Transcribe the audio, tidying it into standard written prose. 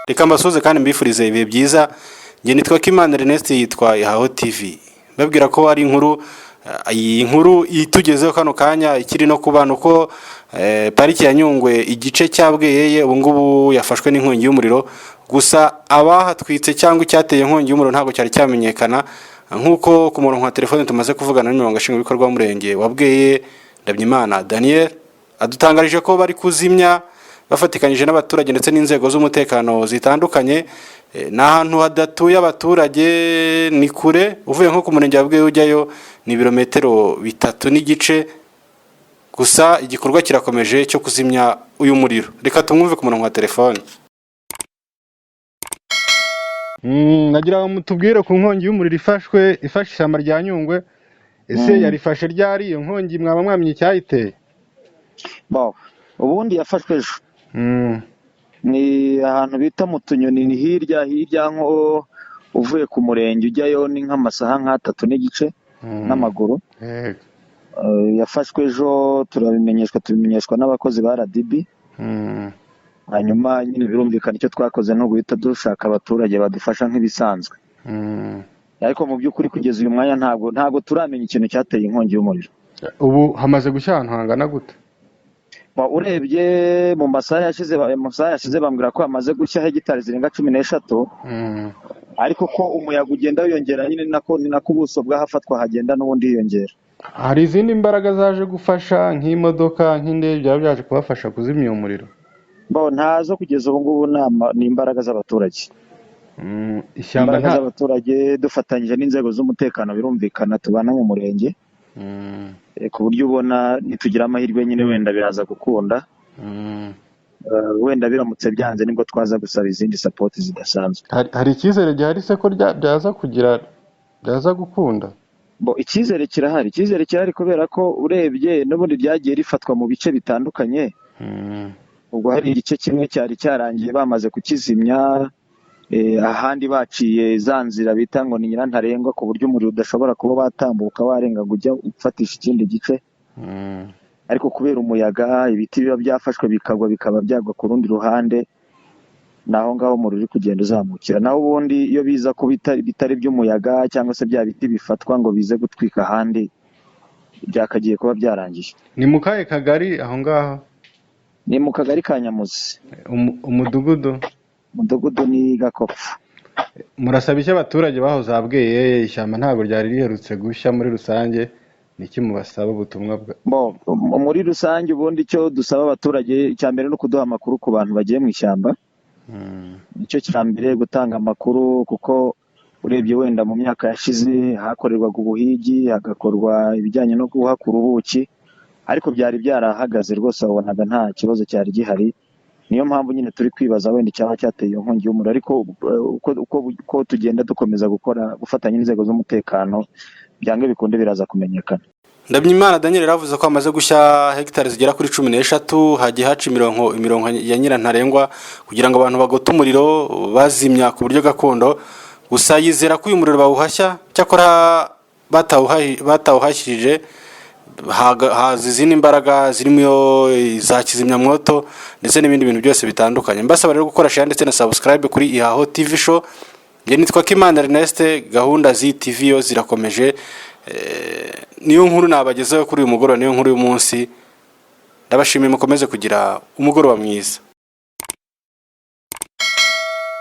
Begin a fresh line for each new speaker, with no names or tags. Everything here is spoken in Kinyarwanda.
reka mbasuze kandi mbifurize ibihe byiza. Nge nitwa Kimana Ernest, yitwa Ihaho TV. Babwira ko ari iyi nkuru itugezeho kano kanya ikiri no kubana uko pariki ya Nyungwe igice cyabweyeye ubu ngubu yafashwe n'inkongi y'umuriro. Gusa abahatwitse cyangwa icyateye inkongi y'umuriro ntabwo cyari cyamenyekana, nkuko ku murongo wa telefone tumaze kuvugana n'umuyobozi nshingwabikorwa w'umurenge wabweye Ndabyimana Daniel adutangarije ko bari kuzimya bafatikanyije n'abaturage ndetse n'inzego z'umutekano zitandukanye. N'ahantu hadatuye abaturage, ni kure, uvuye nko ku murenge wabweye ujyayo ni ibirometero 3 n'igice. Gusa igikorwa kirakomeje cyo kuzimya uyu muriro. Reka tumwumve ku murongo wa telefone. Nagira ngo mutubwire ku nkongi y'umuriro ifashe ishyamba rya Nyungwe. Ese yarifashe ryari iyo nkongi, mwaba mwamenye icyayiteye?
Ubundi yafashwe ejo. Ni ahantu bita mu Tunyoni, ni hirya nko uvuye ku murenge ujyayo ni nk'amasaha 3 n'igice n'amaguru. Yafashwe ejo, tubimenyeshwa n'abakozi ba RDB. Hanyuma nyine birumvikana icyo twakoze no guhita dushaka abaturage badufasha nk'ibisanzwe. Ariko mu by'ukuri kugeza uyu mwanya ntabwo turamenya ikintu cyateye inkongi y'umuriro.
Ubu hamaze gushya ahantu hangana gute?
Urebye mu masaha yashize bambwira ko hamaze gushya hegitari zirenga 13. Ariko ko umuyaga ugenda wiyongera nyine ni nako ubuso bw'ahafatwa hagenda n'ubundi yiyongera.
Hari izindi mbaraga zaje gufasha nk'imodoka nk'indege byaba byaje kubafasha kuzimya uyu muriro?
Ntazo kugeza ubu ngubu, ni imbaraga z'abaturage.
Ishyamba
z'abaturage dufatanyije n'inzego z'umutekano birumvikana tubana mu murenge. Ku buryo ubona nitugira amahirwe nyine wenda biraza gukunda. Wenda biramutse byanze nibwo twaza gusaba izindi support zidasanzwe.
Hari icyizere gihari se ko byaza gukunda?
Icyizere kirahari kubera ko urebye n'ubundi ryagiye rifatwa mu bice bitandukanye. Ubwo hari igice kimwe cyari cyarangiye bamaze kukizimya, ahandi baciye za nzira bita ngo ni nyirantarengwa ku buryo umuriro udashobora kuba batambuka warenga ngo ujya ufatisha ikindi gice. Ariko kubera umuyaga ibiti biba byafashwe bikaba byagwa ku rundi ruhande, naho ngaho umuriro uri kugenda uzamukira. Naho ubundi iyo biza ko bitari by'umuyaga cyangwa se bya biti bifatwa ngo bize gutwika ahandi, byakagiye kuba byarangiye.
Ni mu kahe kagari aho ngaho?
Ni mu kagari ka Nyamuzi. Umudugudu ni Gakopfu.
Murasaba iki abaturage bahoze abweye ishyamba ntabwo ryari riherutse gushya muri rusange? Niki mubasaba ubutumwa bwa?
Muri rusange ubundi icyo dusaba abaturage cya mbere no kuduha amakuru ku bantu bagiye mu ishyamba. Icyo cya mbere gutanga amakuru, kuko urebye wenda mu myaka yashize hakorerwaga ubuhigi, hagakorwa ibijyanye no guhakura ubuki, ariko byari byarahagaze rwose, wabonaga nta kibazo cyari gihari. Niyo mpamvu nyine turi kwibaza wenda icyaba cyateye inkongi y'umuriro. Ariko uko tugenda dukomeza gufatanya n'inzego z'umutekano, byange bikunde biraza kumenyekana.
Ndabyimana Daniel yavuze ko amaze gushya hegitari zigera kuri 13, hagiye haca imirongo ya nyirantarengwa kugira ngo abantu bagote umuriro bazimya ku buryo gakondo. Gusa yizera ko uyu muriro bawuhashya, cyakora batawuhashyirije haza izindi mbaraga zirimo za kizimyamwoto ndetse n'ibindi bintu byose bitandukanye. Mbasaba rero gukora share ndetse na subscribe kuri Ihaho TV show. Nge nitwa Kimana Ernest, gahunda z'TV yo zirakomeje. Niyo nkuru nabagezeho kuri uyu mugoroba, niyo nkuru y'umunsi. Ndabashimiye, mukomeze kugira umugoroba mwiza.